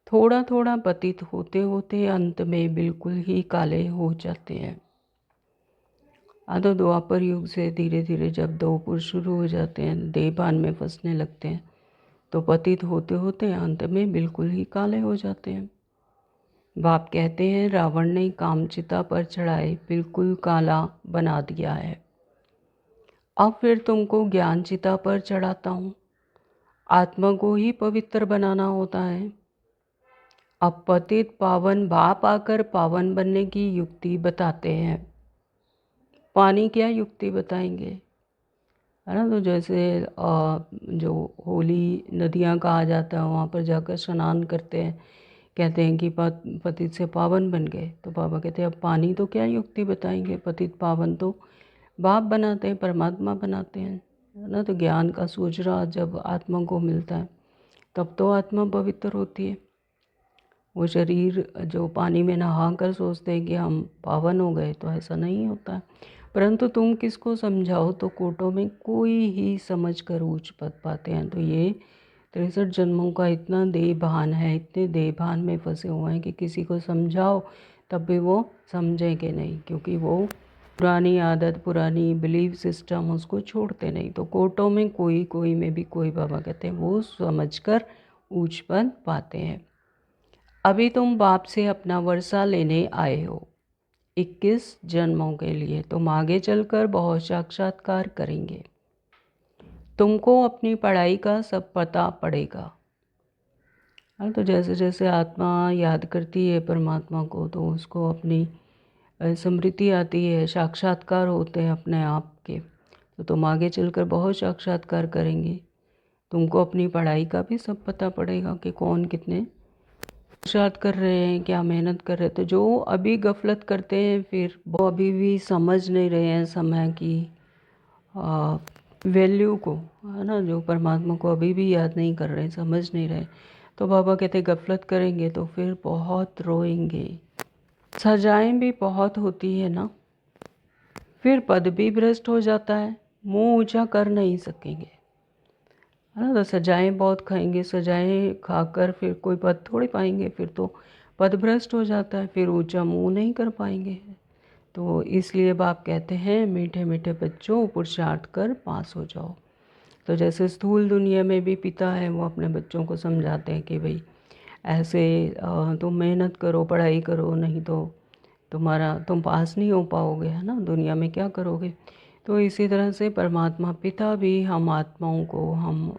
[SPEAKER 1] थोड़ा थोड़ा पतित होते होते अंत में बिल्कुल ही काले हो जाते हैं। आधो द्वापर युग से धीरे धीरे जब दो पुरुष शुरू हो जाते हैं, देहभान में फंसने लगते हैं, तो पतित होते होते अंत में बिल्कुल ही काले हो जाते हैं। बाप कहते हैं रावण ने कामचिता पर चढ़ाए बिल्कुल काला बना दिया है। अब फिर तुमको ज्ञान चिता पर चढ़ाता हूँ। आत्मा को ही पवित्र बनाना होता है। अब पतित पावन बाप आकर पावन बनने की युक्ति बताते हैं। पानी क्या युक्ति बताएंगे, है ना। तो जैसे जो होली नदियाँ कहा जाता है, वहाँ पर जाकर स्नान करते हैं, कहते हैं कि पतित से पावन बन गए। तो बाबा कहते हैं अब पानी तो क्या युक्ति बताएंगे, पतित पावन तो बाप बनाते हैं, परमात्मा बनाते हैं, है ना। तो ज्ञान का सूजरा जब आत्मा को मिलता है तब तो आत्मा पवित्र होती है। वो शरीर जो पानी में नहा कर सोचते हैं कि हम पावन हो गए, तो ऐसा नहीं होता है। परंतु तुम किसको समझाओ तो कोटों में कोई ही समझ कर ऊँच पद पाते हैं। तो ये 63 जन्मों का इतना देहभान है, इतने देहभान में फंसे हुए हैं कि किसी को समझाओ तब भी वो समझेंगे नहीं, क्योंकि वो पुरानी आदत, पुरानी बिलीफ सिस्टम उसको छोड़ते नहीं। तो कोटों में कोई कोई में भी कोई, बाबा कहते हैं वो समझकर ऊँच पद पाते हैं। अभी तुम बाप से अपना वर्षा लेने आए हो 21 जन्मों के लिए। तुम आगे चलकर बहुत साक्षात्कार करेंगे। तुमको अपनी पढ़ाई का सब पता पड़ेगा। तो जैसे जैसे आत्मा याद करती है परमात्मा को, तो उसको अपनी स्मृति आती है, साक्षात्कार होते हैं अपने आप के। तो तुम आगे चलकर बहुत साक्षात्कार करेंगे। तुमको अपनी पढ़ाई का भी सब पता पड़ेगा कि कौन कितने पुरुषार्थ कर रहे हैं, क्या मेहनत कर रहे हैं। तो जो अभी गफलत करते हैं, फिर वो अभी भी समझ नहीं रहे हैं समय की वैल्यू को, है ना, जो परमात्मा को अभी भी याद नहीं कर रहे, समझ नहीं रहे। तो बाबा कहते गफलत करेंगे तो फिर बहुत रोएंगे। सजाएं भी बहुत होती है ना, फिर पद भी भ्रष्ट हो जाता है, मुंह ऊंचा कर नहीं सकेंगे, है ना। तो सजाएं बहुत खाएंगे, सजाएं खाकर फिर कोई पद थोड़ी पाएंगे, फिर तो पद भ्रष्ट हो जाता है, फिर ऊंचा मुंह नहीं कर पाएंगे। तो इसलिए बाप कहते हैं मीठे मीठे बच्चों पुरुषार्थ कर पास हो जाओ। तो जैसे स्थूल दुनिया में भी पिता है, वो अपने बच्चों को समझाते हैं कि भाई ऐसे तुम मेहनत करो, पढ़ाई करो, नहीं तो तुम पास नहीं हो पाओगे, है ना, दुनिया में क्या करोगे। तो इसी तरह से परमात्मा पिता भी हम आत्माओं को, हम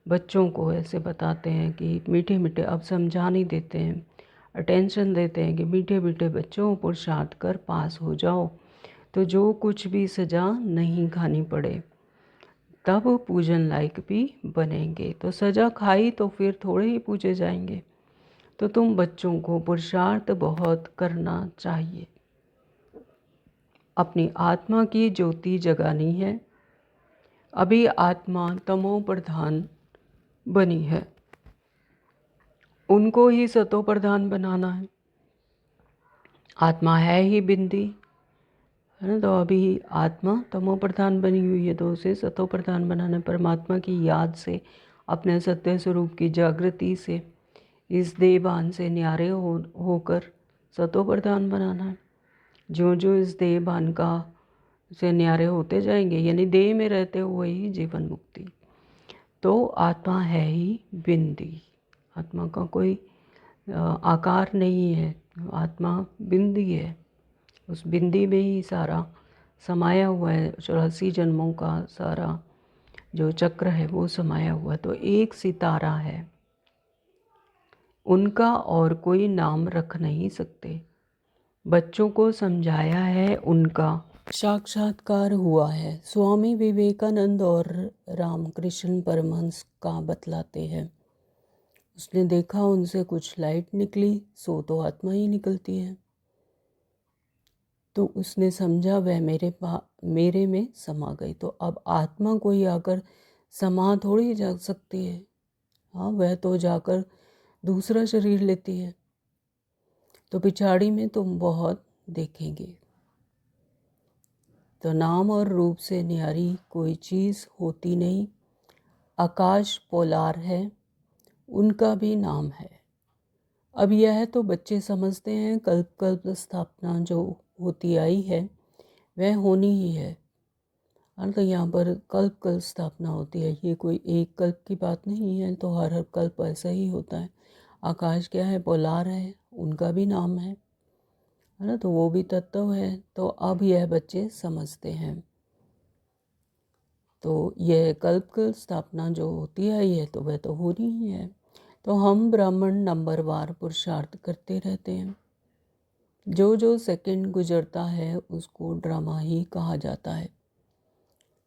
[SPEAKER 1] बच्चों को ऐसे बताते हैं कि मीठे मीठे, अब समझा नहीं देते हैं, अटेंशन देते हैं कि मीठे मीठे बच्चों पुरुषार्थ कर पास हो जाओ, तो जो कुछ भी सज़ा नहीं खानी पड़े, तब पूजन लायक भी बनेंगे। तो सज़ा खाई तो फिर थोड़े ही पूजे जाएंगे। तो तुम बच्चों को पुरुषार्थ बहुत करना चाहिए, अपनी आत्मा की ज्योति जगानी है। अभी आत्मा तमो प्रधान बनी है, उनको ही सतो प्रधान बनाना है। आत्मा है ही बिंदी, है ना, तो अभी आत्मा तमो प्रधान बनी हुई है, तो उसे सतो प्रधान बनाना है। परमात्मा की याद से, अपने सत्य स्वरूप की जागृति से, इस देहभान से न्यारे होकर सतो प्रधान बनाना है। जो जो इस देहभान का से न्यारे होते जाएंगे, यानी देह में रहते हुए ही जीवन मुक्ति। तो आत्मा है ही बिंदी, आत्मा का कोई आकार नहीं है, आत्मा बिंदी है। उस बिंदी में ही सारा समाया हुआ है, 84 जन्मों का सारा जो चक्र है वो समाया हुआ है। तो एक सितारा है, उनका और कोई नाम रख नहीं सकते। बच्चों को समझाया है, उनका साक्षात्कार हुआ है। स्वामी विवेकानंद और रामकृष्ण परमहंस का बतलाते हैं, उसने देखा उनसे कुछ लाइट निकली, सो तो आत्मा ही निकलती है। तो उसने समझा वह मेरे में समा गई। तो अब आत्मा कोई आकर समा थोड़ी जा सकती है, हाँ, वह तो जाकर दूसरा शरीर लेती है। तो पिछाड़ी में तुम बहुत देखेंगे। तो नाम और रूप से न्यारी कोई चीज़ होती नहीं। आकाश पोलार है, उनका भी नाम है। अब यह तो बच्चे समझते हैं, कल्प कल्प स्थापना जो होती आई है वह होनी ही है। तो यहाँ पर कल्प कल्प स्थापना होती है, ये कोई एक कल्प की बात नहीं है, तो हर हर कल्प ऐसा ही होता है। आकाश क्या है, पोलार है, उनका भी नाम है ना, तो वो भी तत्व है। तो अब यह बच्चे समझते हैं। तो यह कल्प कल्प स्थापना जो होती है ये तो वह तो होनी ही है। तो हम ब्राह्मण नंबरवार पुरुषार्थ करते रहते हैं। जो जो सेकंड गुजरता है उसको ड्रामा ही कहा जाता है।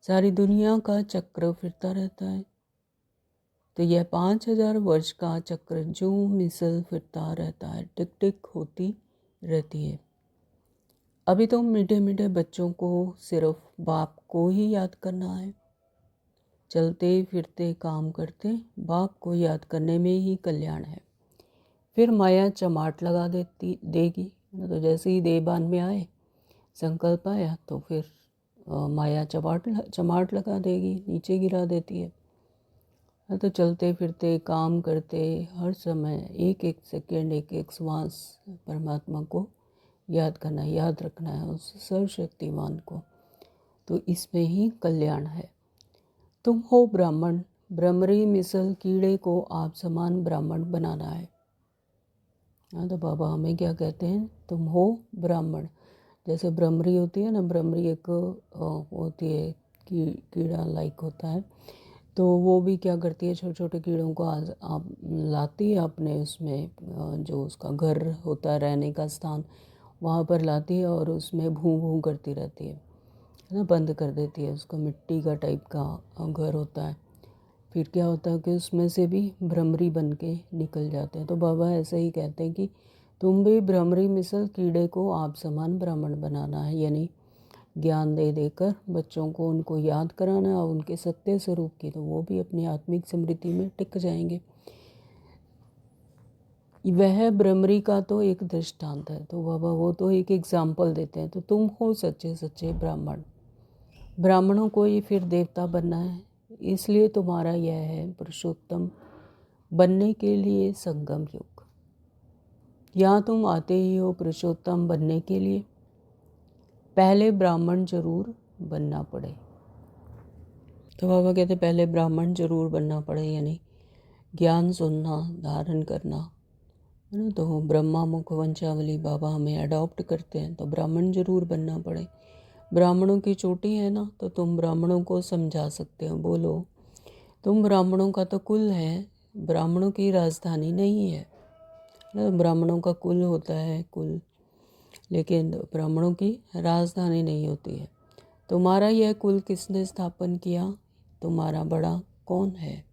[SPEAKER 1] सारी दुनिया का चक्र फिरता रहता है। तो यह 5000 वर्ष का चक्र जो मिसल फिरता रहता है, टिक टिक होती रहती है। अभी तो मीठे मीठे बच्चों को सिर्फ बाप को ही याद करना है। चलते फिरते काम करते बाप को याद करने में ही कल्याण है। फिर माया चमाट लगा देगी। तो जैसे ही देहभान में आए, संकल्प आया, तो फिर माया चमाट लगा देगी, नीचे गिरा देती है। तो चलते फिरते काम करते हर समय एक एक सेकेंड, एक एक श्वास परमात्मा को याद करना है, याद रखना है उस सर्वशक्तिमान को। तो इसमें ही कल्याण है। तुम हो ब्राह्मण, भ्रमरी मिसल कीड़े को आप समान ब्राह्मण बनाना है। हाँ, तो बाबा हमें क्या कहते हैं, तुम हो ब्राह्मण। जैसे भ्रमरी होती है ना, भ्रमरी एक होती है कीड़ा लाइक होता है, तो वो भी क्या करती है, छोटे छोटे कीड़ों को आप लाती है अपने उसमें, जो उसका घर होता है रहने का स्थान, वहाँ पर लाती है और उसमें भूं भूं करती रहती है है ना, बंद कर देती है उसको। मिट्टी का टाइप का घर होता है। फिर क्या होता है कि उसमें से भी भ्रमरी बन के निकल जाते हैं। तो बाबा ऐसे ही कहते हैं कि तुम भी भ्रमरी मिसल कीड़े को आप समान ब्राह्मण बनाना है, यानी ज्ञान दे देकर बच्चों को उनको याद कराना है और उनके सत्य स्वरूप की, तो वो भी अपनी आत्मिक समृद्धि में टिक जाएंगे। वह भ्रमरी का तो एक दृष्टांत है। तो बाबा वो तो एक एग्जाम्पल देते हैं। तो तुम हो सच्चे सच्चे ब्राह्मण। ब्राह्मणों को ही फिर देवता बनना है, इसलिए तुम्हारा यह है पुरुषोत्तम बनने के लिए संगम युग। यहाँ तुम आते ही हो पुरुषोत्तम बनने के लिए, पहले ब्राह्मण जरूर बनना पड़े। तो बाबा कहते पहले ब्राह्मण जरूर बनना पड़े, यानी ज्ञान सुनना, धारण करना, है ना। तो ब्रह्मा मुख वंशावली बाबा हमें अडॉप्ट करते हैं, तो ब्राह्मण जरूर बनना पड़े। ब्राह्मणों की चोटी है ना, तो तुम ब्राह्मणों को समझा सकते हो। बोलो तुम ब्राह्मणों का तो कुल है, ब्राह्मणों की राजधानी नहीं है ना। ब्राह्मणों का कुल होता है कुल, लेकिन ब्राह्मणों की राजधानी नहीं होती है। तुम्हारा यह कुल किसने स्थापन किया, तुम्हारा बड़ा कौन है,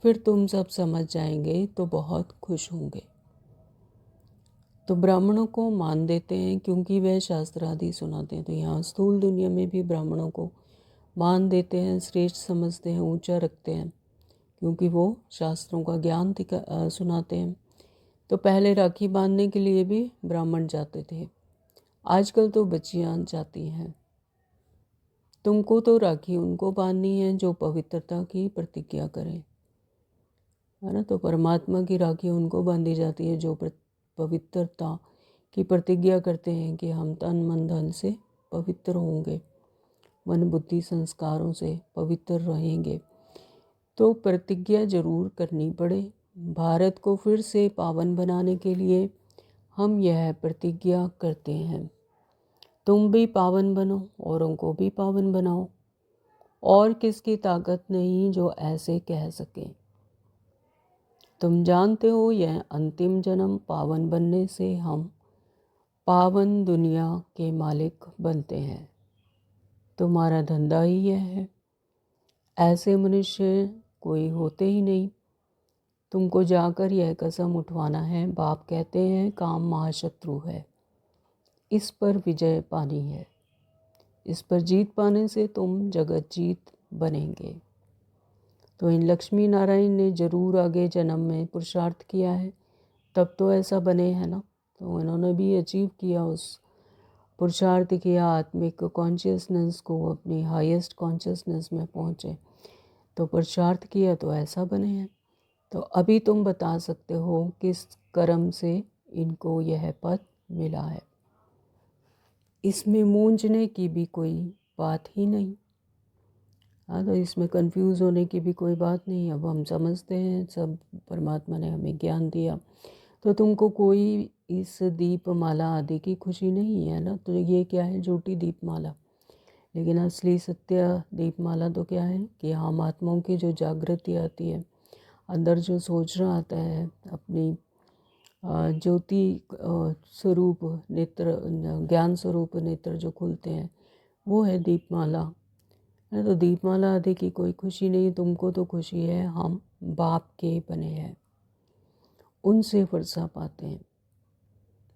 [SPEAKER 1] फिर तुम सब समझ जाएंगे तो बहुत खुश होंगे। तो ब्राह्मणों को मान देते हैं क्योंकि वह शास्त्र आदि सुनाते हैं। तो यहाँ स्थूल दुनिया में भी ब्राह्मणों को मान देते हैं, श्रेष्ठ समझते हैं, ऊंचा रखते हैं, क्योंकि वो शास्त्रों का ज्ञान सुनाते हैं। तो पहले राखी बांधने के लिए भी ब्राह्मण जाते थे, आजकल तो बच्चियाँ जाती हैं। तुमको तो राखी उनको बांधनी है जो पवित्रता की प्रतिज्ञा करें, है ना। तो परमात्मा की राखी उनको बांधी जाती है जो पवित्रता की प्रतिज्ञा करते हैं कि हम तन मन धन से पवित्र होंगे, मन बुद्धि संस्कारों से पवित्र रहेंगे। तो प्रतिज्ञा जरूर करनी पड़े। भारत को फिर से पावन बनाने के लिए हम यह प्रतिज्ञा करते हैं। तुम भी पावन बनो, औरों को भी पावन बनाओ, और किसकी ताकत नहीं जो ऐसे कह सके। तुम जानते हो यह अंतिम जन्म पावन बनने से हम पावन दुनिया के मालिक बनते हैं। तुम्हारा धंधा ही यह है। ऐसे मनुष्य कोई होते ही नहीं। तुमको जाकर यह कसम उठवाना है। बाप कहते हैं काम महाशत्रु है, इस पर विजय पानी है। इस पर जीत पाने से तुम जगत जीत बनेंगे। तो इन लक्ष्मी नारायण ने जरूर आगे जन्म में पुरुषार्थ किया है, तब तो ऐसा बने, है ना। तो इन्होंने भी अचीव किया, उस पुरुषार्थ किया, आत्मिक कॉन्शियसनेस को, अपनी हाईएस्ट कॉन्शियसनेस में पहुँचे, तो पुरुषार्थ किया तो ऐसा बने हैं। तो अभी तुम बता सकते हो किस कर्म से इनको यह पद मिला है। इसमें मूंझने की भी कोई बात ही नहीं। हाँ, तो इसमें कंफ्यूज होने की भी कोई बात नहीं। अब हम समझते हैं सब परमात्मा ने हमें ज्ञान दिया, तो तुमको कोई इस दीपमाला आदि की खुशी नहीं है ना। तो ये क्या है, झूठी दीपमाला। लेकिन असली सत्य दीपमाला तो क्या है कि हम आत्माओं की जो जागृति आती है, अंदर जो सोचना आता है, अपनी ज्योति स्वरूप नेत्र, ज्ञान स्वरूप नेत्र जो खुलते हैं, वो है दीपमाला, है। तो दीपमाला आदि की कोई खुशी नहीं। तुमको तो खुशी है हम बाप के बने हैं, उनसे वर्षा पाते हैं।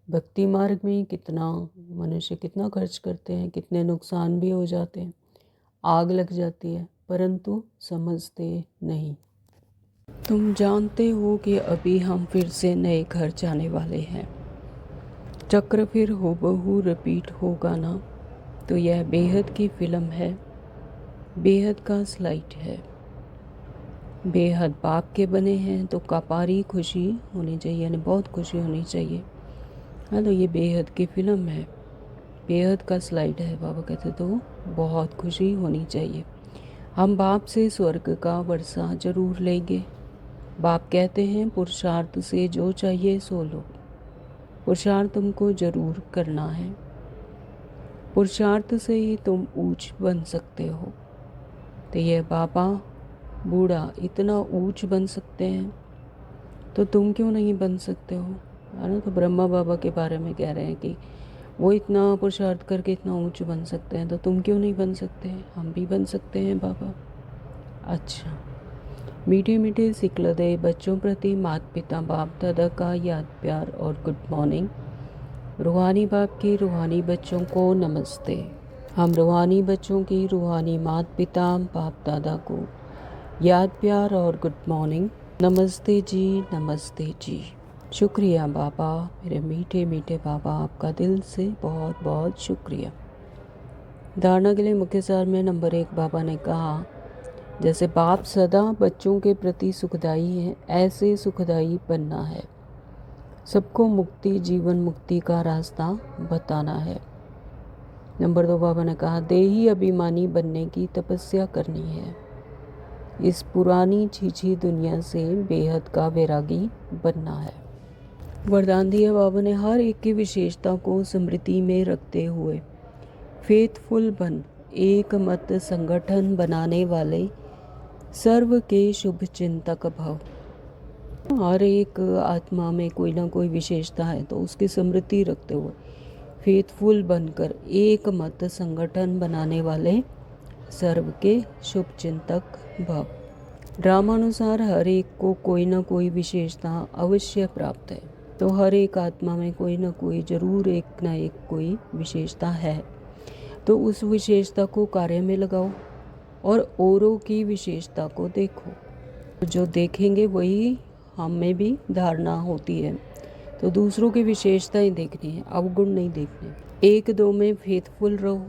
[SPEAKER 1] भक्ति मार्ग में कितना मनुष्य कितना खर्च करते हैं, कितने नुकसान भी हो जाते हैं, आग लग जाती है, परंतु समझते नहीं। तुम जानते हो कि अभी हम फिर से नए घर जाने वाले हैं। चक्र फिर हूबहू रिपीट होगा ना। तो यह बेहद की फिल्म है, बेहद का स्लाइड है। बेहद बाप के बने हैं तो कापारी खुशी होनी चाहिए, यानी बहुत खुशी होनी चाहिए। हाँ, तो ये बेहद की फिल्म है, बेहद का स्लाइड है। बाबा कहते तो बहुत खुशी होनी चाहिए। हम बाप से स्वर्ग का वर्षा जरूर लेंगे। बाप कहते हैं पुरुषार्थ से जो चाहिए सो लो। पुरुषार्थ तुमको जरूर करना है। पुरुषार्थ से ही तुम ऊंच बन सकते हो। तो ये बाबा बूढ़ा इतना ऊंच बन सकते हैं, तो तुम क्यों नहीं बन सकते हो, है ना। तो ब्रह्मा बाबा के बारे में कह रहे हैं कि वो इतना पुरुषार्थ करके इतना ऊंचे बन सकते हैं, तो तुम क्यों नहीं बन सकते? हम भी बन सकते हैं बाबा। अच्छा, मीठे मीठे सिकलदे बच्चों प्रति माता पिता बाप दादा का याद प्यार और गुड मॉर्निंग। रूहानी बाप के रूहानी बच्चों को नमस्ते। हम रूहानी बच्चों की रूहानी माता पिता बाप दादा को याद प्यार और गुड मॉर्निंग। नमस्ते जी, नमस्ते जी। शुक्रिया बाबा, मेरे मीठे मीठे बाबा, आपका दिल से बहुत बहुत शुक्रिया। धारणा के लिए मुख्य सार में नंबर 1 बाबा ने कहा, जैसे बाप सदा बच्चों के प्रति सुखदाई हैं, ऐसे सुखदाई बनना है। सबको मुक्ति, जीवन मुक्ति का रास्ता बताना है। नंबर 2 बाबा ने कहा, देही अभिमानी बनने की तपस्या करनी है। इस पुरानी छीछी दुनिया से बेहद का वैरागी बनना है। वरदान दिया बाबा ने, हर एक की विशेषता को स्मृति में रखते हुए फेथफुल बन एक मत संगठन बनाने वाले सर्व के शुभ चिंतक भव। हर एक आत्मा में कोई ना कोई विशेषता है, तो उसकी स्मृति रखते हुए फेथफुल बनकर एक मत संगठन बनाने वाले सर्व के शुभ चिंतक भव। ड्रामानुसार हर एक को कोई ना कोई विशेषता अवश्य प्राप्त है, तो हर एक आत्मा में कोई ना कोई जरूर एक ना एक कोई विशेषता है, तो उस विशेषता को कार्य में लगाओ और औरों की विशेषता को देखो। जो देखेंगे वही हम में भी धारणा होती है, तो दूसरों की विशेषताएं देखनी है, अवगुण नहीं देखने। एक दो में फेथफुल रहो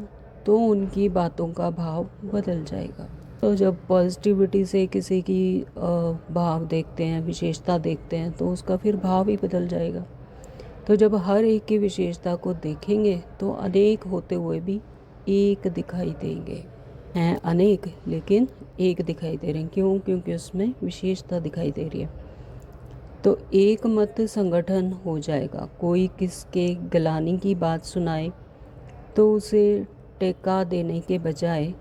[SPEAKER 1] तो उनकी बातों का भाव बदल जाएगा। तो जब पॉजिटिविटी से किसी की भाव देखते हैं, विशेषता देखते हैं, तो उसका फिर भाव ही बदल जाएगा। तो जब हर एक की विशेषता को देखेंगे तो अनेक होते हुए भी एक दिखाई देंगे। हैं अनेक लेकिन एक दिखाई दे रहे हैं। क्यों? क्योंकि उसमें विशेषता दिखाई दे रही है। तो एक मत संगठन हो जाएगा। कोई किसके गिलानी की बात सुनाए तो उसे टेका देने के बजाय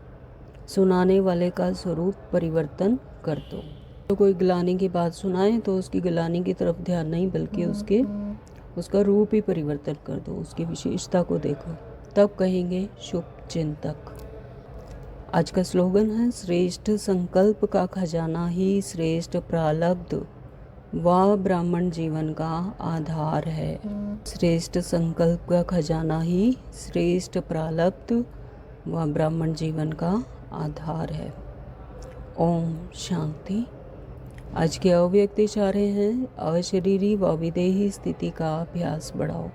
[SPEAKER 1] सुनाने वाले का स्वरूप परिवर्तन कर दो। तो कोई गिलानी की बात सुनाए तो उसकी गिलानी की तरफ ध्यान नहीं, बल्कि उसका रूप ही परिवर्तन कर दो, उसकी विशेषता को देखो, तब कहेंगे शुभ चिंतक। आज का स्लोगन है, श्रेष्ठ संकल्प का खजाना ही श्रेष्ठ प्रारब्ध व ब्राह्मण जीवन का आधार है। श्रेष्ठ संकल्प का खजाना ही श्रेष्ठ प्रारब्ध व ब्राह्मण जीवन का आधार है। ओम शांति। आज के अव्यक्त इशारे हैं, अशरीरी व विदेही स्थिति का अभ्यास बढ़ाओ।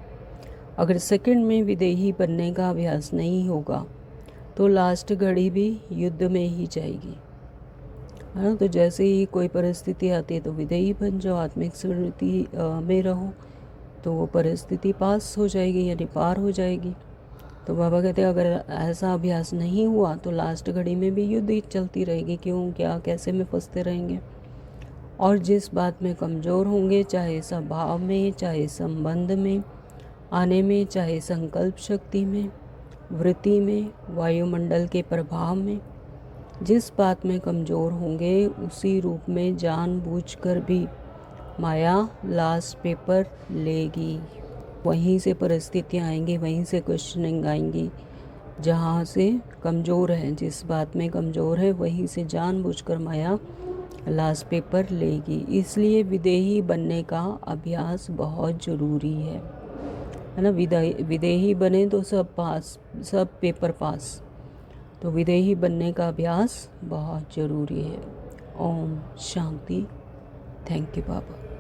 [SPEAKER 1] अगर सेकंड में विदेही बनने का अभ्यास नहीं होगा तो लास्ट घड़ी भी युद्ध में ही जाएगी, है ना। तो जैसे ही कोई परिस्थिति आती है तो विदेही बन जाओ, आत्मिक स्मृति में रहो, तो वो परिस्थिति पास हो जाएगी, यानी पार हो जाएगी। तो बाबा कहते हैं अगर ऐसा अभ्यास नहीं हुआ तो लास्ट घड़ी में भी युद्ध ही चलती रहेगी। क्यों, क्या, कैसे में फंसते रहेंगे। और जिस बात में कमज़ोर होंगे, चाहे स्वभाव में, चाहे संबंध में आने में, चाहे संकल्प शक्ति में, वृत्ति में, वायुमंडल के प्रभाव में, जिस बात में कमज़ोर होंगे उसी रूप में जानबूझकर भी माया लास्ट पेपर लेगी। वहीं से परिस्थितियाँ आएंगी, वहीं से क्वेश्चनिंग आएंगी। जहाँ से कमज़ोर हैं, जिस बात में कमज़ोर है, वहीं से जानबूझकर माया लास्ट पेपर लेगी। इसलिए विदेही बनने का अभ्यास बहुत ज़रूरी है ना। विदेही बने तो सब पेपर पास। तो विदेही बनने का अभ्यास बहुत ज़रूरी है। ओम शांति। Thank you Baba.